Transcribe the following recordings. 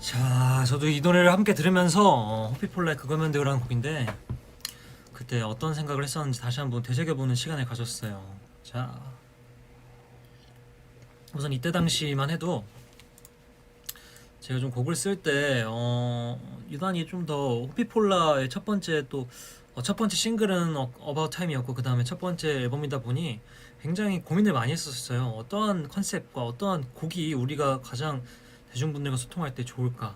자, 저도 이 노래를 함께 들으면서 호피폴라의 그거면 되오라는 곡인데 그때 어떤 생각을 했었는지 다시 한번 되새겨보는 시간을 가졌어요. 자, 우선 이때 당시만 해도 제가 좀 곡을 쓸 때 유난히 좀 더 호피폴라의 첫 번째 싱글은 About Time이었고 그 다음에 첫 번째 앨범이다 보니 굉장히 고민을 많이 했었어요. 어떠한 컨셉과 어떠한 곡이 우리가 가장 대중분들과 소통할 때 좋을까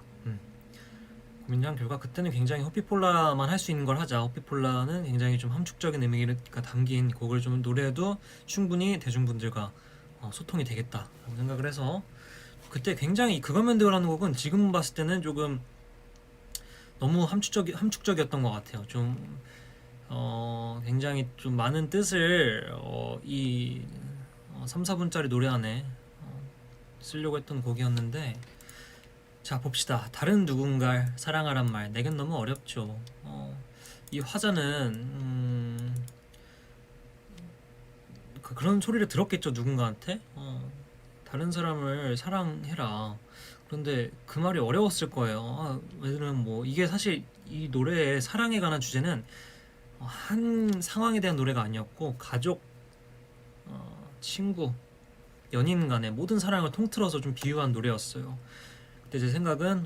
고민을 한 결과 그때는 굉장히 호피폴라만 할 수 있는 걸 하자. 호피폴라는 굉장히 좀 함축적인 의미가 담긴 곡을 좀 노래해도 충분히 대중분들과 소통이 되겠다라고 생각을 해서 그때 굉장히 그거면 되오라는 곡은 지금 봤을 때는 조금 너무 함축적이었던 것 같아요. 좀 굉장히 좀 많은 뜻을 이 3, 4분짜리 노래 안에 쓰려고 했던 곡이었는데 자 봅시다. 다른 누군가를 사랑하란 말 내겐 너무 어렵죠. 이 화자는 그런 소리를 들었겠죠. 누군가한테 다른 사람을 사랑해라. 그런데 그 말이 어려웠을 거예요. 왜냐면 뭐 이게 사실 이 노래의 사랑에 관한 주제는 한 상황에 대한 노래가 아니었고 가족, 친구, 연인 간의 모든 사랑을 통틀어서 좀 비유한 노래였어요. 그때 제 생각은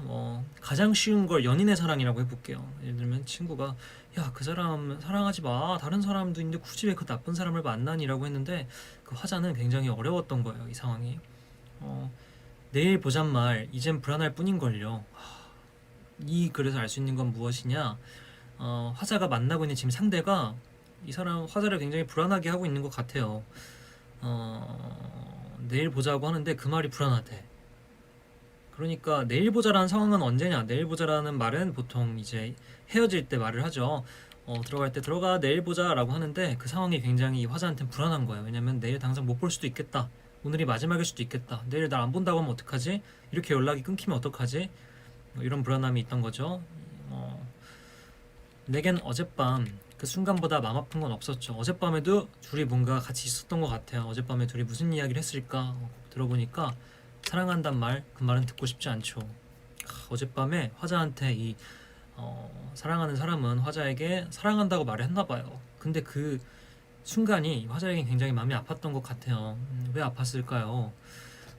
가장 쉬운 걸 연인의 사랑이라고 해볼게요. 예를 들면 친구가 야 그 사람 사랑하지 마 다른 사람도 있는데 굳이 왜 그 나쁜 사람을 만나니라고 했는데 그 화자는 굉장히 어려웠던 거예요. 이 상황이 내일 보잔 말 이젠 불안할 뿐인걸요. 이 글에서 알 수 있는 건 무엇이냐, 화자가 만나고 있는 지금 상대가 이 사람 화자를 굉장히 불안하게 하고 있는 것 같아요. 내일 보자고 하는데 그 말이 불안하대. 그러니까 내일 보자라는 상황은 언제냐? 내일 보자라는 말은 보통 이제 헤어질 때 말을 하죠. 들어갈 때 들어가 내일 보자라고 하는데 그 상황이 굉장히 이 화자한테는 불안한 거예요. 왜냐면 내일 당장 못 볼 수도 있겠다. 오늘이 마지막일 수도 있겠다. 내일 날 안 본다고 하면 어떡하지? 이렇게 연락이 끊기면 어떡하지? 이런 불안함이 있던 거죠. 내겐 어젯밤 그 순간보다 마음 아픈 건 없었죠. 어젯밤에도 둘이 뭔가 같이 있었던 것 같아요. 어젯밤에 둘이 무슨 이야기를 했을까 들어보니까 사랑한단 말, 그 말은 듣고 싶지 않죠. 어젯밤에 화자한테 사랑하는 사람은 화자에게 사랑한다고 말을 했나 봐요. 근데 그 순간이 화자에게 굉장히 마음이 아팠던 것 같아요. 왜 아팠을까요?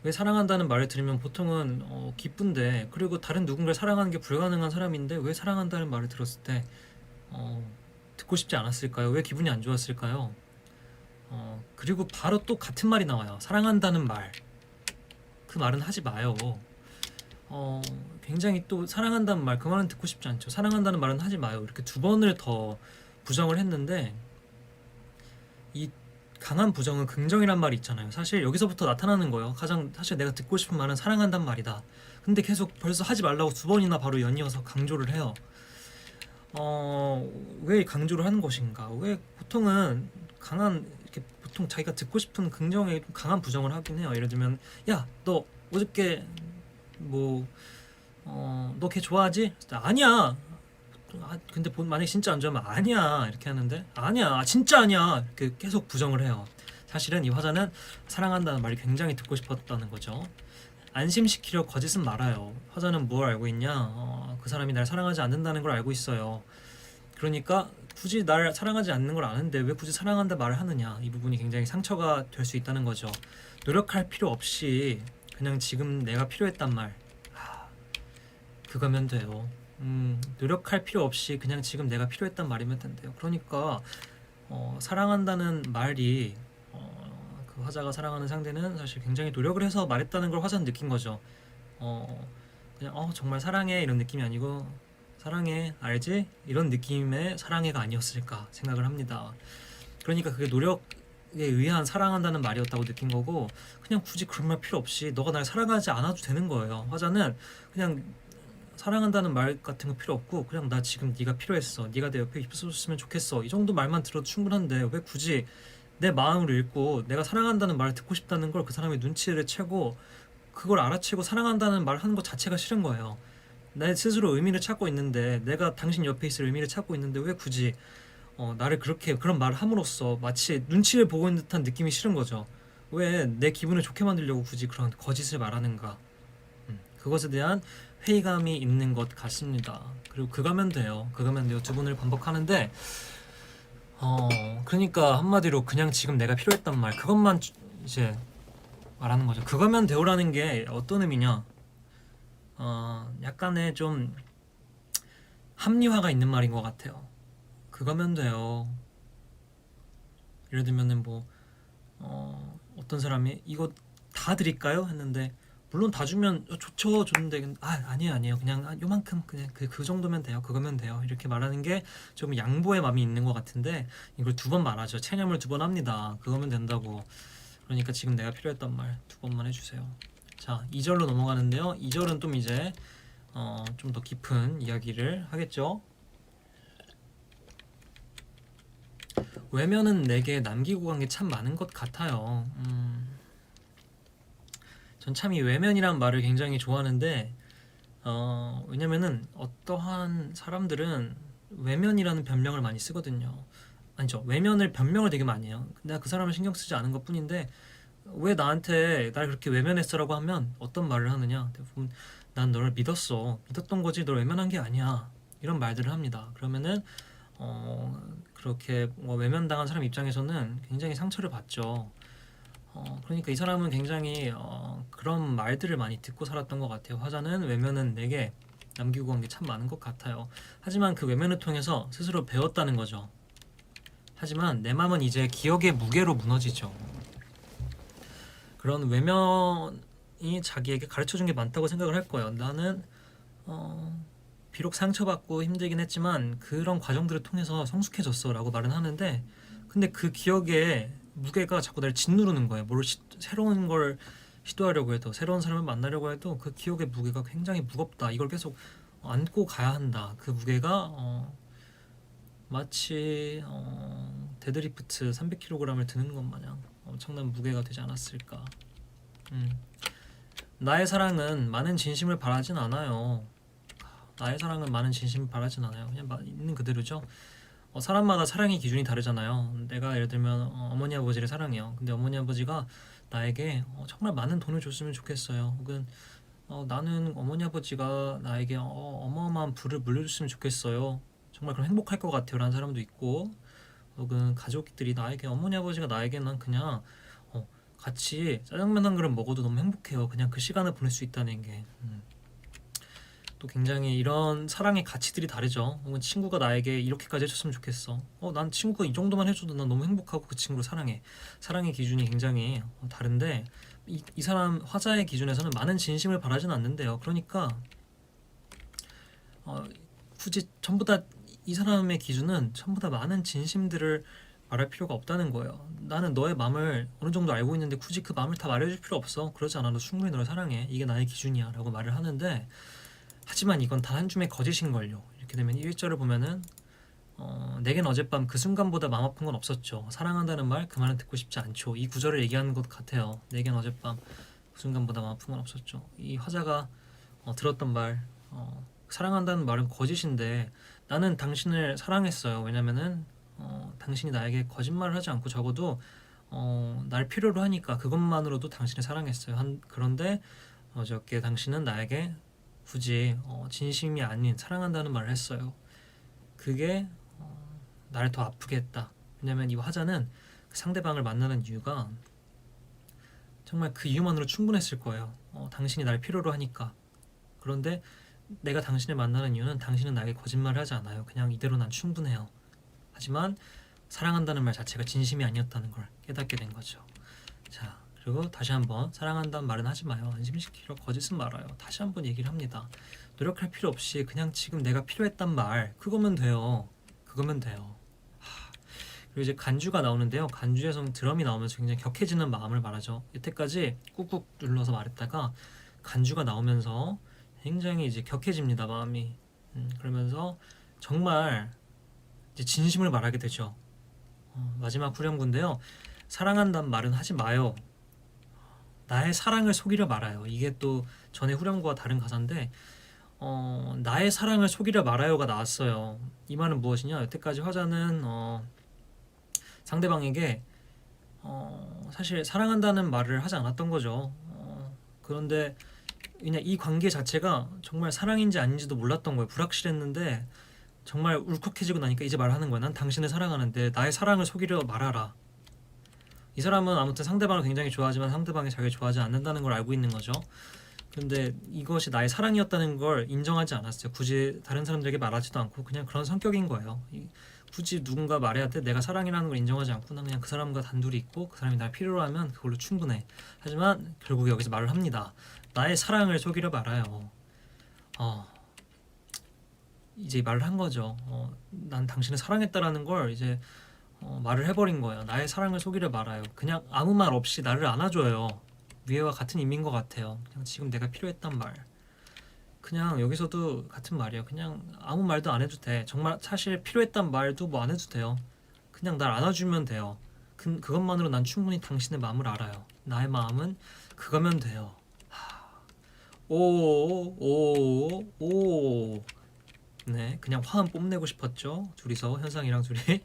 왜 사랑한다는 말을 들으면 보통은 기쁜데, 그리고 다른 누군가를 사랑하는 게 불가능한 사람인데 왜 사랑한다는 말을 들었을 때 듣고 싶지 않았을까요? 왜 기분이 안 좋았을까요? 그리고 바로 또 같은 말이 나와요. 사랑한다는 말, 그 말은 하지 마요. 굉장히 또 사랑한다는 말, 그 말은 듣고 싶지 않죠. 사랑한다는 말은 하지 마요. 이렇게 두 번을 더 부정을 했는데, 이 강한 부정은 긍정이란 말이 있잖아요. 사실 여기서부터 나타나는 거예요. 가장 사실 내가 듣고 싶은 말은 사랑한단 말이다. 근데 계속 벌써 하지 말라고 두 번이나 바로 연이어서 강조를 해요. 왜 강조를 하는 것인가? 왜 보통은 이렇게 보통 자기가 듣고 싶은 긍정에 강한 부정을 하긴 해요. 예를 들면 야 너 어저께 너 걔 좋아하지? 아니야. 근데 만약에 진짜 안 좋아하면 아니야 이렇게 하는데 아니야 진짜 아니야 이렇게 계속 부정을 해요. 사실은 이 화자는 사랑한다는 말이 굉장히 듣고 싶었다는 거죠. 안심시키려 거짓은 말아요. 화자는 뭘 알고 있냐? 그 사람이 날 사랑하지 않는다는 걸 알고 있어요. 그러니까 굳이 날 사랑하지 않는 걸 아는데 왜 굳이 사랑한다 말을 하느냐, 이 부분이 굉장히 상처가 될 수 있다는 거죠. 노력할 필요 없이 그냥 지금 내가 필요했단 말, 그거면 돼요. 노력할 필요 없이 그냥 지금 내가 필요했단 말이면 된대요. 그러니까 사랑한다는 말이 그 화자가 사랑하는 상대는 사실 굉장히 노력을 해서 말했다는 걸 화자는 느낀 거죠. 그냥 정말 사랑해 이런 느낌이 아니고 사랑해 알지? 이런 느낌의 사랑해가 아니었을까 생각을 합니다. 그러니까 그게 노력에 의한 사랑한다는 말이었다고 느낀 거고, 그냥 굳이 그런 말 필요 없이 너가 날 사랑하지 않아도 되는 거예요. 화자는 그냥 사랑한다는 말 같은 거 필요 없고 그냥 나 지금 네가 필요했어, 네가 내 옆에 있었으면 좋겠어, 이 정도 말만 들어도 충분한데 왜 굳이 내 마음을 읽고 내가 사랑한다는 말을 듣고 싶다는 걸 그 사람의 눈치를 채고 그걸 알아채고 사랑한다는 말 하는 것 자체가 싫은 거예요. 내 스스로 의미를 찾고 있는데, 내가 당신 옆에 있을 의미를 찾고 있는데 왜 굳이 나를 그런 말을 함으로써 마치 눈치를 보고 있는 듯한 느낌이 싫은 거죠. 왜 내 기분을 좋게 만들려고 굳이 그런 거짓을 말하는가. 그것에 대한 회의감이 있는 것 같습니다. 그리고 그거면 돼요. 두 분을 반복하는데 그러니까 한마디로 그냥 지금 내가 필요했단 말 그것만 이제 말하는 거죠. 그거면 돼요라는 게 어떤 의미냐? 약간의 좀 합리화가 있는 말인 것 같아요. 그거면 돼요. 예를 들면은 뭐 어떤 사람이 이거 다 드릴까요? 했는데 물론 다 주면 좋죠. 좋은데 아니에요. 그냥 요만큼 그냥 그 정도면 돼요. 그거면 돼요. 이렇게 말하는 게 좀 양보의 마음이 있는 것 같은데 이걸 두 번 말하죠. 체념을 두 번 합니다. 그거면 된다고. 그러니까 지금 내가 필요했던 말 두 번만 해주세요. 자, 2절로 넘어가는데요. 2절은 좀 이제 좀 더 깊은 이야기를 하겠죠. 외면은 내게 남기고 간 게 참 많은 것 같아요. 전 참 이 외면이란 말을 굉장히 좋아하는데 왜냐면은 어떠한 사람들은 외면이라는 변명을 많이 쓰거든요. 아니죠. 외면을 변명을 되게 많이 해요. 내가 그 사람을 신경 쓰지 않은 것 뿐인데 왜 나한테 날 그렇게 외면했어라고 하면 어떤 말을 하느냐? 대부분 난 너를 믿었던 거지 널 외면한 게 아니야. 이런 말들을 합니다. 그러면은 그렇게 외면당한 사람 입장에서는 굉장히 상처를 받죠. 그러니까 이 사람은 굉장히 그런 말들을 많이 듣고 살았던 것 같아요. 화자는 외면은 내게 남기고 간 게 참 많은 것 같아요. 하지만 그 외면을 통해서 스스로 배웠다는 거죠. 하지만 내 마음은 이제 기억의 무게로 무너지죠. 그런 외면이 자기에게 가르쳐준 게 많다고 생각을 할 거예요. 나는 비록 상처받고 힘들긴 했지만 그런 과정들을 통해서 성숙해졌어 라고 말은 하는데 근데 그 기억의 무게가 자꾸 나를 짓누르는 거예요. 새로운 걸 시도하려고 해도 새로운 사람을 만나려고 해도 그 기억의 무게가 굉장히 무겁다. 이걸 계속 안고 가야 한다. 그 무게가 마치 데드리프트 300kg을 드는 것 마냥 엄청난 무게가 되지 않았을까. 나의 사랑은 많은 진심을 바라진 않아요. 나의 사랑은 많은 진심을 바라진 않아요. 그냥 있는 그대로죠. 사람마다 사랑의 기준이 다르잖아요. 내가 예를 들면 어머니 아버지를 사랑해요. 근데 어머니 아버지가 나에게 정말 많은 돈을 줬으면 좋겠어요. 혹은 나는 어머니 아버지가 나에게 어마어마한 부를 물려줬으면 좋겠어요. 정말 그럼 행복할 것 같아요 라는 사람도 있고 혹은 가족들이 나에게 어머니 아버지가 나에게는 그냥 같이 짜장면 한 그릇 먹어도 너무 행복해요. 그냥 그 시간을 보낼 수 있다는 게 또 굉장히 이런 사랑의 가치들이 다르죠. 혹은 친구가 나에게 이렇게까지 해줬으면 좋겠어. 난 친구가 이 정도만 해줘도 난 너무 행복하고 그 친구를 사랑해. 사랑의 기준이 굉장히 다른데 이 사람 화자의 기준에서는 많은 진심을 바라진 않는데요. 그러니까 굳이 전부 다 이 사람의 기준은 전부 다 많은 진심들을 말할 필요가 없다는 거예요. 나는 너의 마음을 어느 정도 알고 있는데 굳이 그 마음을 다 말해줄 필요 없어. 그러지 않아도 충분히 너를 사랑해. 이게 나의 기준이야 라고 말을 하는데 하지만 이건 단 한 줌의 거짓인걸요. 이렇게 되면 1절을 보면은 내겐 어젯밤 그 순간보다 마음 아픈 건 없었죠. 사랑한다는 말 그 말은 듣고 싶지 않죠. 이 구절을 얘기하는 것 같아요. 내겐 어젯밤 그 순간보다 마음 아픈 건 없었죠. 이 화자가 들었던 말 사랑한다는 말은 거짓인데 나는 당신을 사랑했어요. 왜냐면은 당신이 나에게 거짓말을 하지 않고 적어도 날 필요로 하니까 그것만으로도 당신을 사랑했어요. 그런데 어저께 당신은 나에게 굳이 진심이 아닌 사랑한다는 말을 했어요. 그게 나를 더 아프게 했다. 왜냐면 이 화자는 그 상대방을 만나는 이유가 정말 그 이유만으로 충분했을 거예요. 당신이 날 필요로 하니까. 그런데 내가 당신을 만나는 이유는 당신은 나에게 거짓말을 하지 않아요. 그냥 이대로 난 충분해요. 하지만 사랑한다는 말 자체가 진심이 아니었다는 걸 깨닫게 된 거죠. 자, 그리고 다시 한번 사랑한다는 말은 하지 마요. 안심시키려 거짓은 말아요. 다시 한번 얘기를 합니다. 노력할 필요 없이 그냥 지금 내가 필요했단 말 그거면 돼요. 그거면 돼요. 그리고 이제 간주가 나오는데요. 간주에서 드럼이 나오면서 굉장히 격해지는 마음을 말하죠. 여태까지 꾹꾹 눌러서 말했다가 간주가 나오면서 굉장히 이제 격해집니다. 마음이. 그러면서 정말 이제 진심을 말하게 되죠. 마지막 후렴구인데요. 사랑한다는 말은 하지 마요. 나의 사랑을 속이려 말아요. 이게 또 전에 후렴구와 다른 가사인데 나의 사랑을 속이려 말아요가 나왔어요. 이 말은 무엇이냐? 여태까지 화자는 상대방에게 사실 사랑한다는 말을 하지 않았던 거죠. 그런데 그냥 이 관계 자체가 정말 사랑인지 아닌지도 몰랐던 거예요. 불확실했는데 정말 울컥해지고 나니까 이제 말하는 거야. 난 당신을 사랑하는데 나의 사랑을 속이려 말아라. 이 사람은 아무튼 상대방을 굉장히 좋아하지만 상대방이 자기를 좋아하지 않는다는 걸 알고 있는 거죠. 근데 이것이 나의 사랑이었다는 걸 인정하지 않았어요. 굳이 다른 사람들에게 말하지도 않고 그냥 그런 성격인 거예요. 굳이 누군가 말해야 돼? 내가 사랑이라는 걸 인정하지 않고 난 그냥 그 사람과 단둘이 있고 그 사람이 날 필요로 하면 그걸로 충분해. 하지만 결국 여기서 말을 합니다. 나의 사랑을 속이려 말아요. 이제 말을 한 거죠. 난 당신을 사랑했다라는 걸 이제 말을 해버린 거예요. 나의 사랑을 속이려 말아요. 그냥 아무 말 없이 나를 안아줘요. 위에와 같은 의미인 것 같아요. 그냥 지금 내가 필요했단 말. 그냥 여기서도 같은 말이에요. 그냥 아무 말도 안 해도 돼. 정말 사실 필요했단 말도 뭐 안 해도 돼요. 그냥 날 안아주면 돼요. 그것만으로 난 충분히 당신의 마음을 알아요. 나의 마음은 그거면 돼요. 오. 네, 그냥 화음 뽐내고 싶었죠. 둘이서 현상이랑 둘이.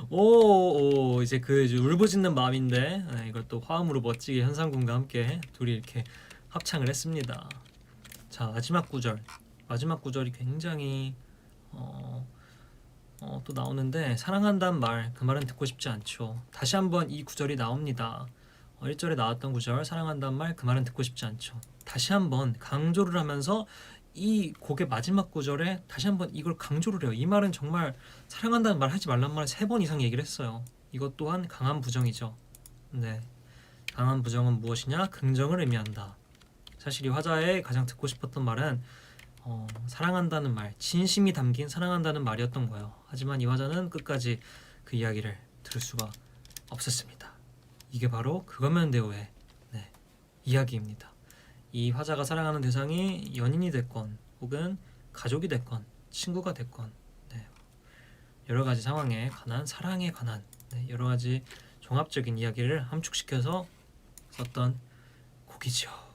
오, 이제 그 이제 울부짖는 마음인데 네, 이걸 또 화음으로 멋지게 현상군과 함께 둘이 이렇게 합창을 했습니다. 자, 마지막 구절이 굉장히 또 나오는데 사랑한다는 말, 그 말은 듣고 싶지 않죠. 다시 한번 이 구절이 나옵니다. 1절에 나왔던 구절 사랑한다는 말, 그 말은 듣고 싶지 않죠. 다시 한번 강조를 하면서 이 곡의 마지막 구절에 다시 한번 이걸 강조를 해요. 이 말은 정말 사랑한다는 말 하지 말란 말을 3번 이상 얘기를 했어요. 이것 또한 강한 부정이죠. 네, 강한 부정은 무엇이냐? 긍정을 의미한다. 사실 이 화자의 가장 듣고 싶었던 말은 사랑한다는 말, 진심이 담긴 사랑한다는 말이었던 거예요. 하지만 이 화자는 끝까지 그 이야기를 들을 수가 없었습니다. 이게 바로 그거면 대오의 네, 이야기입니다. 이 화자가 사랑하는 대상이 연인이 됐건 혹은 가족이 됐건 친구가 됐건 네, 여러 가지 상황에 관한 사랑에 관한 네, 여러 가지 종합적인 이야기를 함축시켜서 썼던 곡이죠.